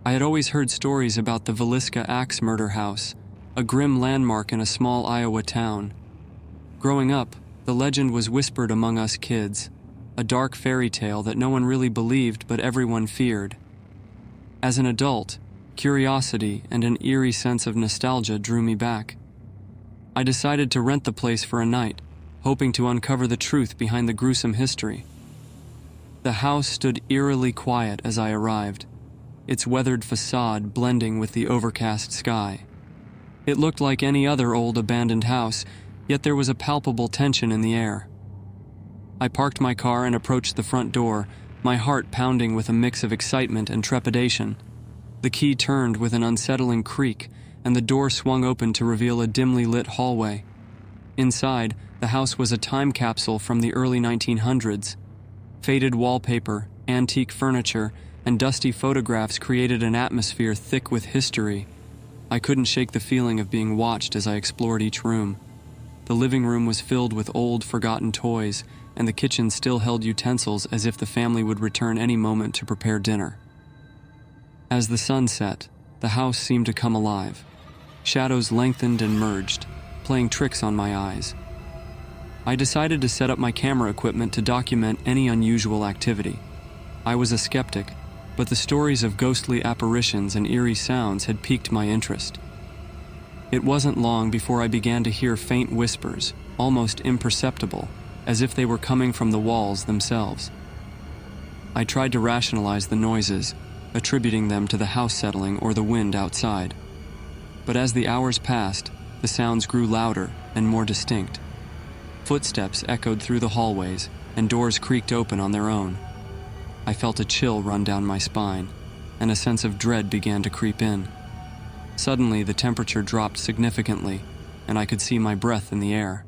I had always heard stories about the Villisca Axe Murder House, a grim landmark in a small Iowa town. Growing up, the legend was whispered among us kids, a dark fairy tale that no one really believed but everyone feared. As an adult, curiosity and an eerie sense of nostalgia drew me back. I decided to rent the place for a night, hoping to uncover the truth behind the gruesome history. The house stood eerily quiet as I arrived, its weathered facade blending with the overcast sky. It looked like any other old abandoned house, yet there was a palpable tension in the air. I parked my car and approached the front door, my heart pounding with a mix of excitement and trepidation. The key turned with an unsettling creak, and the door swung open to reveal a dimly lit hallway. Inside, the house was a time capsule from the early 1900s. Faded wallpaper, antique furniture, and dusty photographs created an atmosphere thick with history. I couldn't shake the feeling of being watched as I explored each room. The living room was filled with old, forgotten toys, and the kitchen still held utensils as if the family would return any moment to prepare dinner. As the sun set, the house seemed to come alive. Shadows lengthened and merged, playing tricks on my eyes. I decided to set up my camera equipment to document any unusual activity. I was a skeptic, but the stories of ghostly apparitions and eerie sounds had piqued my interest. It wasn't long before I began to hear faint whispers, almost imperceptible, as if they were coming from the walls themselves. I tried to rationalize the noises, attributing them to the house settling or the wind outside. But as the hours passed, the sounds grew louder and more distinct. Footsteps echoed through the hallways, and doors creaked open on their own. I felt a chill run down my spine, and a sense of dread began to creep in. Suddenly, the temperature dropped significantly, and I could see my breath in the air.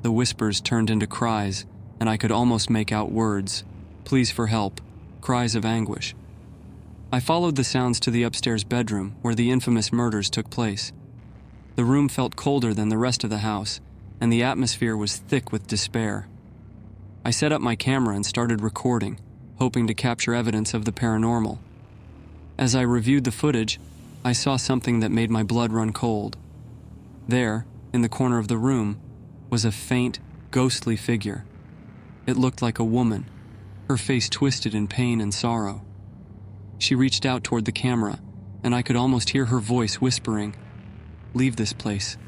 The whispers turned into cries, and I could almost make out words, pleas for help, cries of anguish. I followed the sounds to the upstairs bedroom where the infamous murders took place. The room felt colder than the rest of the house, and the atmosphere was thick with despair. I set up my camera and started recording, hoping to capture evidence of the paranormal. As I reviewed the footage, I saw something that made my blood run cold. There, in the corner of the room, was a faint, ghostly figure. It looked like a woman, her face twisted in pain and sorrow. She reached out toward the camera, and I could almost hear her voice whispering, "Leave this place."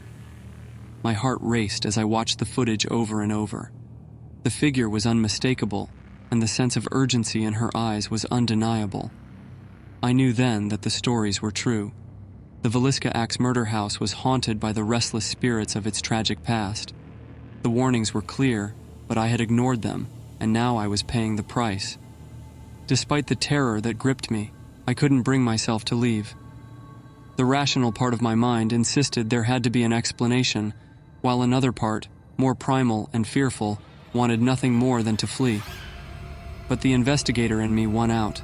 My heart raced as I watched the footage over and over. The figure was unmistakable, and the sense of urgency in her eyes was undeniable. I knew then that the stories were true. The Villisca Axe Murder House was haunted by the restless spirits of its tragic past. The warnings were clear, but I had ignored them, and now I was paying the price. Despite the terror that gripped me, I couldn't bring myself to leave. The rational part of my mind insisted there had to be an explanation, while another part, more primal and fearful, wanted nothing more than to flee. But the investigator in me won out.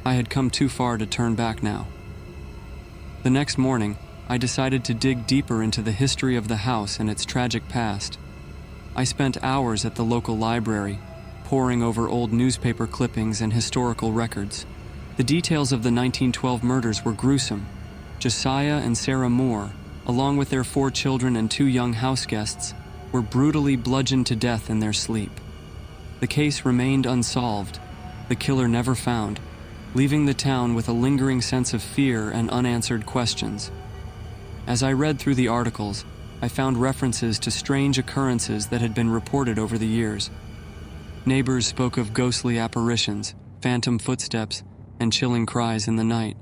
I had come too far to turn back now. The next morning, I decided to dig deeper into the history of the house and its tragic past. I spent hours at the local library, poring over old newspaper clippings and historical records. The details of the 1912 murders were gruesome. Josiah and Sarah Moore, along with their 4 children and 2 young house guests, were brutally bludgeoned to death in their sleep. The case remained unsolved, the killer never found, leaving the town with a lingering sense of fear and unanswered questions. As I read through the articles, I found references to strange occurrences that had been reported over the years. Neighbors spoke of ghostly apparitions, phantom footsteps, and chilling cries in the night.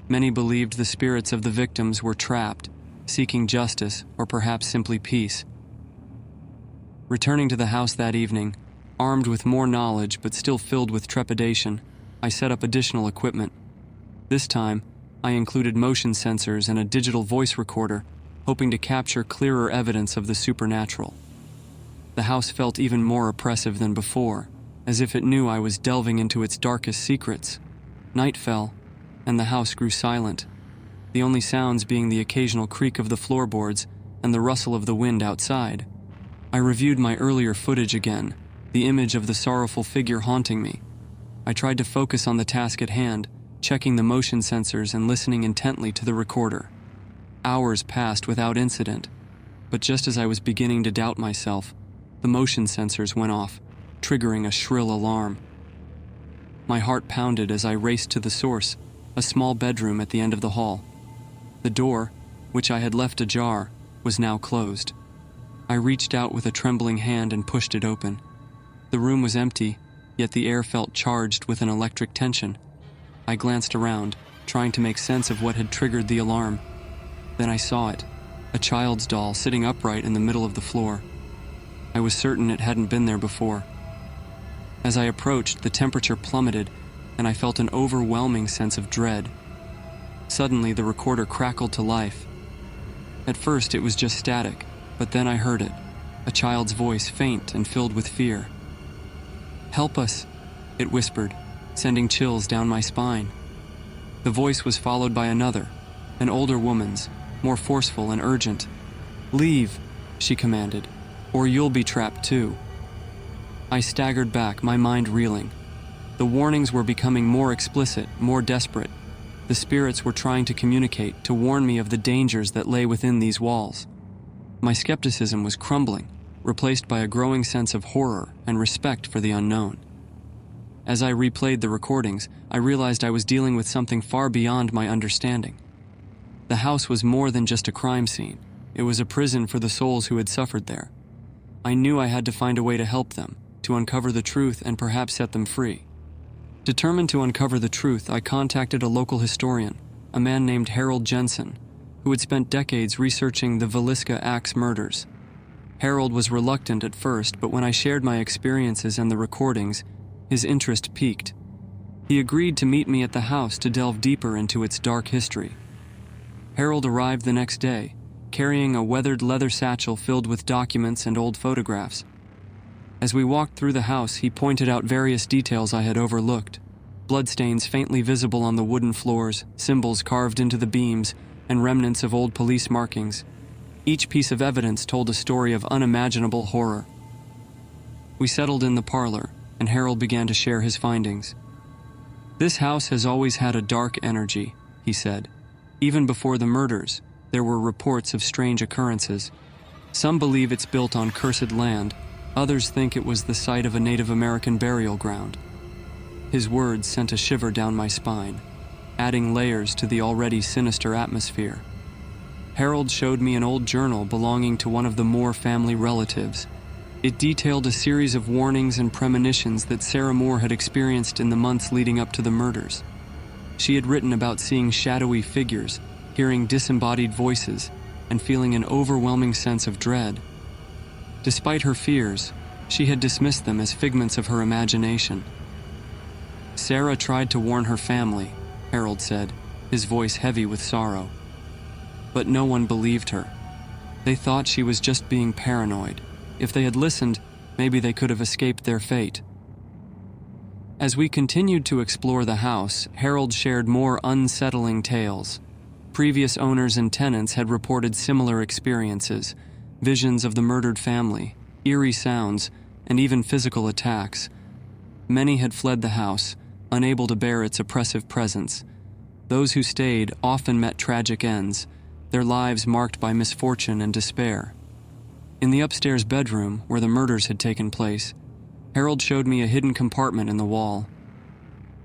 Many believed the spirits of the victims were trapped, seeking justice or perhaps simply peace. Returning to the house that evening, armed with more knowledge but still filled with trepidation, I set up additional equipment. This time, I included motion sensors and a digital voice recorder, hoping to capture clearer evidence of the supernatural. The house felt even more oppressive than before, as if it knew I was delving into its darkest secrets. Night fell, and the house grew silent, the only sounds being the occasional creak of the floorboards and the rustle of the wind outside. I reviewed my earlier footage again, the image of the sorrowful figure haunting me. I tried to focus on the task at hand, checking the motion sensors and listening intently to the recorder. Hours passed without incident, but just as I was beginning to doubt myself, the motion sensors went off, triggering a shrill alarm. My heart pounded as I raced to the source, a small bedroom at the end of the hall. The door, which I had left ajar, was now closed. I reached out with a trembling hand and pushed it open. The room was empty, yet the air felt charged with an electric tension. I glanced around, trying to make sense of what had triggered the alarm. Then I saw it, a child's doll sitting upright in the middle of the floor. I was certain it hadn't been there before. As I approached, the temperature plummeted, and I felt an overwhelming sense of dread. Suddenly, the recorder crackled to life. At first, it was just static, but then I heard it, a child's voice, faint and filled with fear. "Help us," it whispered, sending chills down my spine. The voice was followed by another, an older woman's, more forceful and urgent. "Leave," she commanded, "or you'll be trapped too." I staggered back, my mind reeling. The warnings were becoming more explicit, more desperate. The spirits were trying to communicate, to warn me of the dangers that lay within these walls. My skepticism was crumbling, replaced by a growing sense of horror and respect for the unknown. As I replayed the recordings, I realized I was dealing with something far beyond my understanding. The house was more than just a crime scene. It was a prison for the souls who had suffered there. I knew I had to find a way to help them, to uncover the truth and perhaps set them free. Determined to uncover the truth, I contacted a local historian, a man named Harold Jensen, who had spent decades researching the Villisca Axe murders. Harold was reluctant at first, but when I shared my experiences and the recordings, his interest piqued. He agreed to meet me at the house to delve deeper into its dark history. Harold arrived the next day, carrying a weathered leather satchel filled with documents and old photographs. As we walked through the house, he pointed out various details I had overlooked. Bloodstains faintly visible on the wooden floors, symbols carved into the beams, and remnants of old police markings. Each piece of evidence told a story of unimaginable horror. We settled in the parlor, and Harold began to share his findings. "This house has always had a dark energy," he said. "Even before the murders, there were reports of strange occurrences. Some believe it's built on cursed land. Others think it was the site of a Native American burial ground." His words sent a shiver down my spine, adding layers to the already sinister atmosphere. Harold showed me an old journal belonging to one of the Moore family relatives. It detailed a series of warnings and premonitions that Sarah Moore had experienced in the months leading up to the murders. She had written about seeing shadowy figures, hearing disembodied voices, and feeling an overwhelming sense of dread. Despite her fears, she had dismissed them as figments of her imagination. "Sarah tried to warn her family," Harold said, his voice heavy with sorrow. "But no one believed her. They thought she was just being paranoid. If they had listened, maybe they could have escaped their fate." As we continued to explore the house, Harold shared more unsettling tales. Previous owners and tenants had reported similar experiences, visions of the murdered family, eerie sounds, and even physical attacks. Many had fled the house, unable to bear its oppressive presence. Those who stayed often met tragic ends, their lives marked by misfortune and despair. In the upstairs bedroom, where the murders had taken place, Harold showed me a hidden compartment in the wall.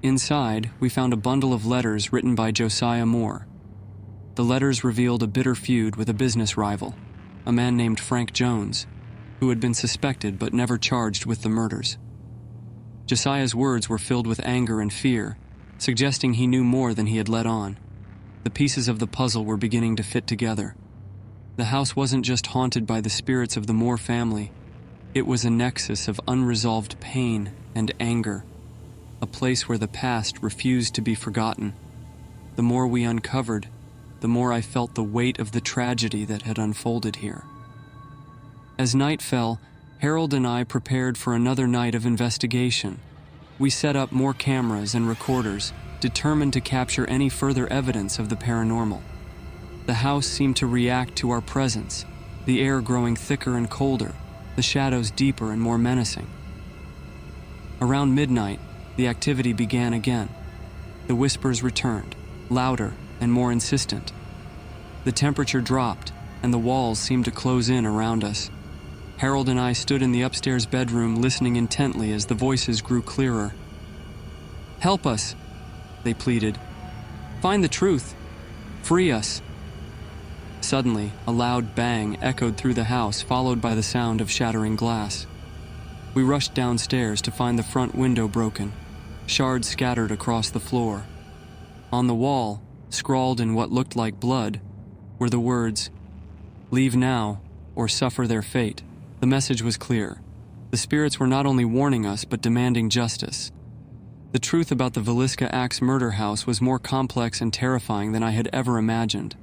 Inside, we found a bundle of letters written by Josiah Moore. The letters revealed a bitter feud with a business rival, a man named Frank Jones, who had been suspected but never charged with the murders. Josiah's words were filled with anger and fear, suggesting he knew more than he had let on. The pieces of the puzzle were beginning to fit together. The house wasn't just haunted by the spirits of the Moore family. It was a nexus of unresolved pain and anger, a place where the past refused to be forgotten. The more we uncovered, the more I felt the weight of the tragedy that had unfolded here. As night fell, Harold and I prepared for another night of investigation. We set up more cameras and recorders, determined to capture any further evidence of the paranormal. The house seemed to react to our presence, the air growing thicker and colder, the shadows deeper and more menacing. Around midnight, the activity began again. The whispers returned, louder and more insistent. The temperature dropped, and the walls seemed to close in around us. Harold and I stood in the upstairs bedroom listening intently as the voices grew clearer. "Help us," they pleaded. "Find the truth. Free us." Suddenly, a loud bang echoed through the house, followed by the sound of shattering glass. We rushed downstairs to find the front window broken, shards scattered across the floor. On the wall, scrawled in what looked like blood, were the words, "Leave now, or suffer their fate." The message was clear. The spirits were not only warning us, but demanding justice. The truth about the Villisca Axe Murder House was more complex and terrifying than I had ever imagined.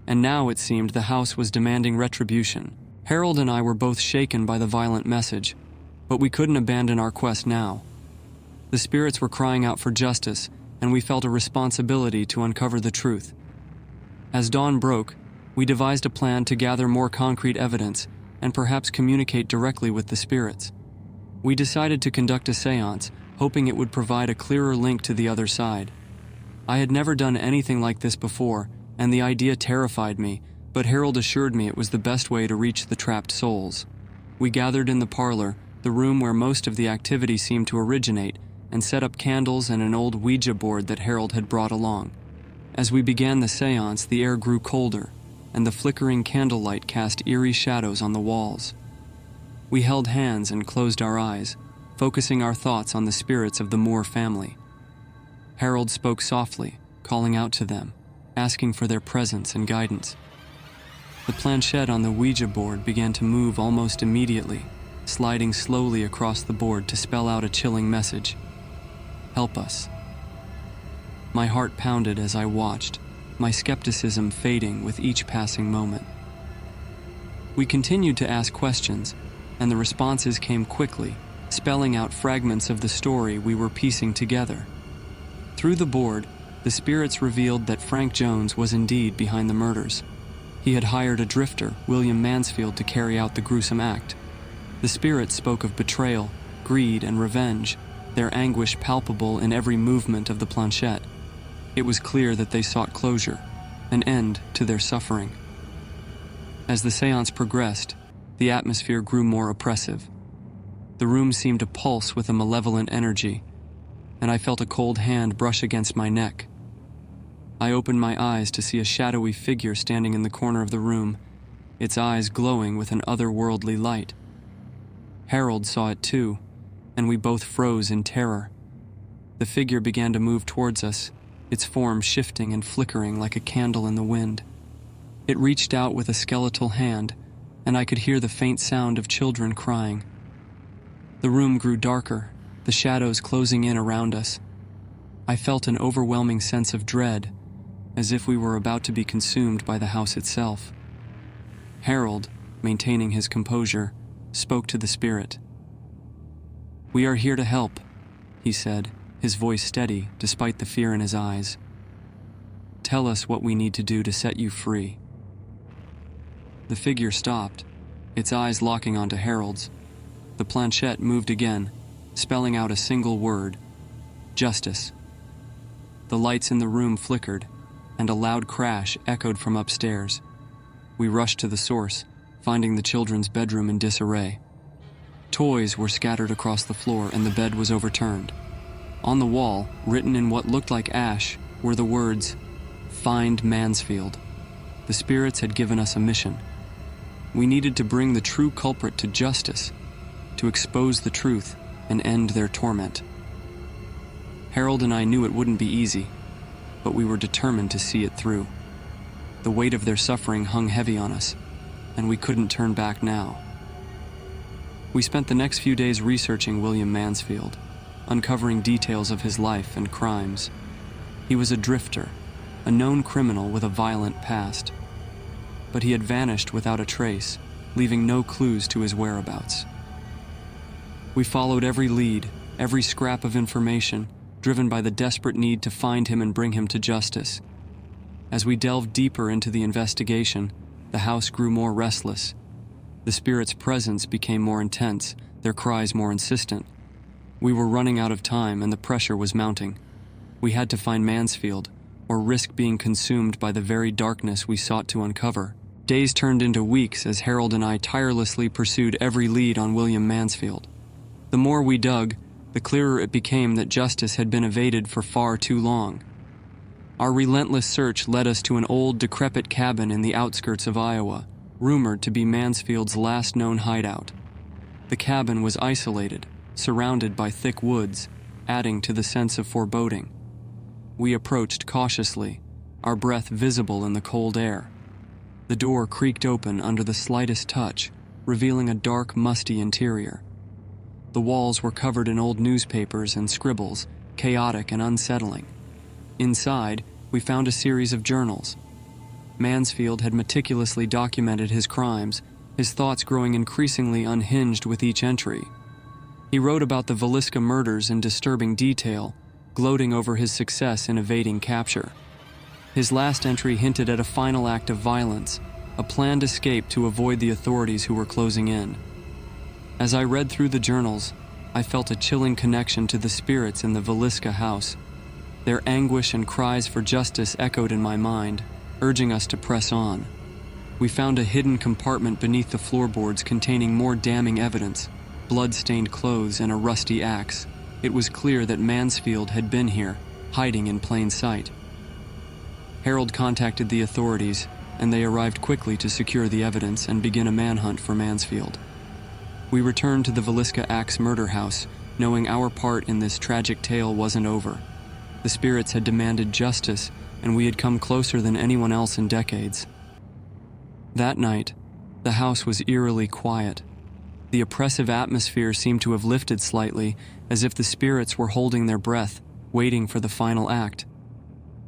And now it seemed the house was demanding retribution. Harold and I were both shaken by the violent message, but we couldn't abandon our quest now. The spirits were crying out for justice, and we felt a responsibility to uncover the truth. As dawn broke, we devised a plan to gather more concrete evidence and perhaps communicate directly with the spirits. We decided to conduct a séance, hoping it would provide a clearer link to the other side. I had never done anything like this before, and the idea terrified me, but Harold assured me it was the best way to reach the trapped souls. We gathered in the parlor, the room where most of the activity seemed to originate, and set up candles and an old Ouija board that Harold had brought along. As we began the séance, the air grew colder, and the flickering candlelight cast eerie shadows on the walls. We held hands and closed our eyes, focusing our thoughts on the spirits of the Moore family. Harold spoke softly, calling out to them, asking for their presence and guidance. The planchette on the Ouija board began to move almost immediately, sliding slowly across the board to spell out a chilling message. "Help us." My heart pounded as I watched, my skepticism fading with each passing moment. We continued to ask questions, and the responses came quickly, spelling out fragments of the story we were piecing together. Through the board, the spirits revealed that Frank Jones was indeed behind the murders. He had hired a drifter, William Mansfield, to carry out the gruesome act. The spirits spoke of betrayal, greed, and revenge, their anguish palpable in every movement of the planchette. It was clear that they sought closure, an end to their suffering. As the séance progressed, the atmosphere grew more oppressive. The room seemed to pulse with a malevolent energy, and I felt a cold hand brush against my neck. I opened my eyes to see a shadowy figure standing in the corner of the room, its eyes glowing with an otherworldly light. Harold saw it too, and we both froze in terror. The figure began to move towards us, its form shifting and flickering like a candle in the wind. It reached out with a skeletal hand, and I could hear the faint sound of children crying. The room grew darker, the shadows closing in around us. I felt an overwhelming sense of dread, as if we were about to be consumed by the house itself. Harold, maintaining his composure, spoke to the spirit. "We are here to help," he said, his voice steady despite the fear in his eyes. "Tell us what we need to do to set you free." The figure stopped, its eyes locking onto Harold's. The planchette moved again, spelling out a single word: justice. The lights in the room flickered, and a loud crash echoed from upstairs. We rushed to the source, finding the children's bedroom in disarray. Toys were scattered across the floor, and the bed was overturned. On the wall, written in what looked like ash, were the words, "Find Mansfield." The spirits had given us a mission. We needed to bring the true culprit to justice, to expose the truth and end their torment. Harold and I knew it wouldn't be easy, but we were determined to see it through. The weight of their suffering hung heavy on us, and we couldn't turn back now. We spent the next few days researching William Mansfield, uncovering details of his life and crimes. He was a drifter, a known criminal with a violent past. But he had vanished without a trace, leaving no clues to his whereabouts. We followed every lead, every scrap of information, driven by the desperate need to find him and bring him to justice. As we delved deeper into the investigation, the house grew more restless. The spirit's presence became more intense, their cries more insistent. We were running out of time, and the pressure was mounting. We had to find Mansfield, or risk being consumed by the very darkness we sought to uncover. Days turned into weeks as Harold and I tirelessly pursued every lead on William Mansfield. The more we dug, the clearer it became that justice had been evaded for far too long. Our relentless search led us to an old, decrepit cabin in the outskirts of Iowa, rumored to be Mansfield's last known hideout. The cabin was isolated, surrounded by thick woods, adding to the sense of foreboding. We approached cautiously, our breath visible in the cold air. The door creaked open under the slightest touch, revealing a dark, musty interior. The walls were covered in old newspapers and scribbles, chaotic and unsettling. Inside, we found a series of journals. Mansfield had meticulously documented his crimes, his thoughts growing increasingly unhinged with each entry. He wrote about the Villisca murders in disturbing detail, gloating over his success in evading capture. His last entry hinted at a final act of violence, a planned escape to avoid the authorities who were closing in. As I read through the journals, I felt a chilling connection to the spirits in the Villisca house. Their anguish and cries for justice echoed in my mind, urging us to press on. We found a hidden compartment beneath the floorboards containing more damning evidence, blood-stained clothes and a rusty axe. It was clear that Mansfield had been here, hiding in plain sight. Harold contacted the authorities, and they arrived quickly to secure the evidence and begin a manhunt for Mansfield. We returned to the Villisca Axe Murder House, knowing our part in this tragic tale wasn't over. The spirits had demanded justice, and we had come closer than anyone else in decades. That night, the house was eerily quiet. The oppressive atmosphere seemed to have lifted slightly, as if the spirits were holding their breath, waiting for the final act.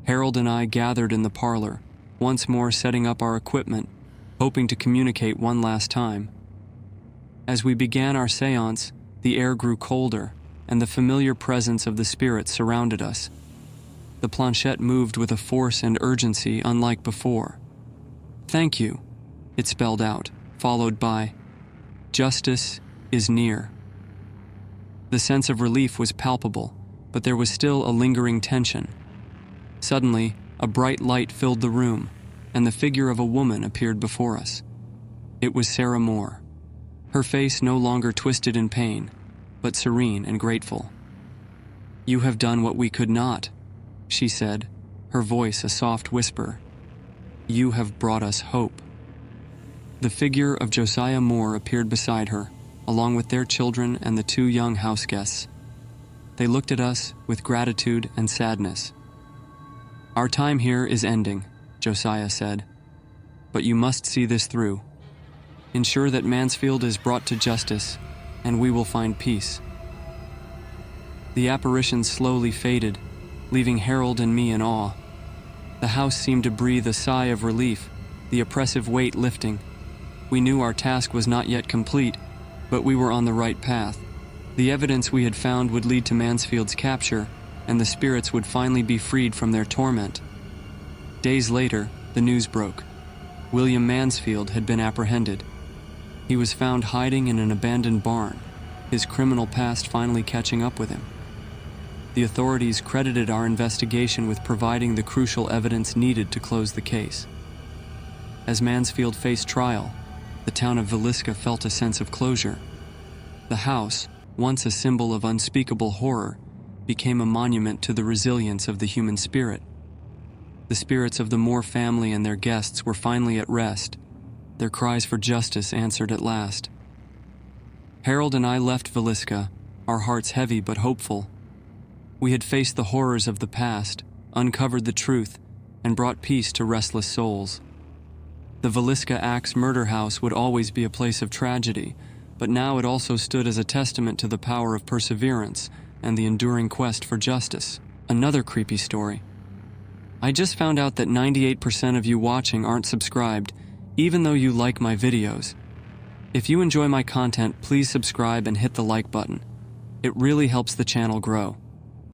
Harold and I gathered in the parlor, once more setting up our equipment, hoping to communicate one last time. As we began our séance, the air grew colder, and the familiar presence of the spirits surrounded us. The planchette moved with a force and urgency unlike before. "Thank you," it spelled out, followed by, "Justice is near." The sense of relief was palpable, but there was still a lingering tension. Suddenly, a bright light filled the room, and the figure of a woman appeared before us. It was Sarah Moore. Her face no longer twisted in pain, but serene and grateful. "You have done what we could not," she said, her voice a soft whisper. "You have brought us hope." The figure of Josiah Moore appeared beside her, along with their children and the two young house guests. They looked at us with gratitude and sadness. "Our time here is ending," Josiah said, "but you must see this through. Ensure that Mansfield is brought to justice, and we will find peace." The apparition slowly faded, leaving Harold and me in awe. The house seemed to breathe a sigh of relief, the oppressive weight lifting. We knew our task was not yet complete, but we were on the right path. The evidence we had found would lead to Mansfield's capture, and the spirits would finally be freed from their torment. Days later, the news broke. William Mansfield had been apprehended. He was found hiding in an abandoned barn, his criminal past finally catching up with him. The authorities credited our investigation with providing the crucial evidence needed to close the case. As Mansfield faced trial, the town of Villisca felt a sense of closure. The house, once a symbol of unspeakable horror, became a monument to the resilience of the human spirit. The spirits of the Moore family and their guests were finally at rest, their cries for justice answered at last. Harold and I left Villisca, our hearts heavy but hopeful. We had faced the horrors of the past, uncovered the truth, and brought peace to restless souls. The Villisca Axe Murder House would always be a place of tragedy, but now it also stood as a testament to the power of perseverance and the enduring quest for justice. Another creepy story. I just found out that 98% of you watching aren't subscribed, even though you like my videos. If you enjoy my content, please subscribe and hit the like button. It really helps the channel grow.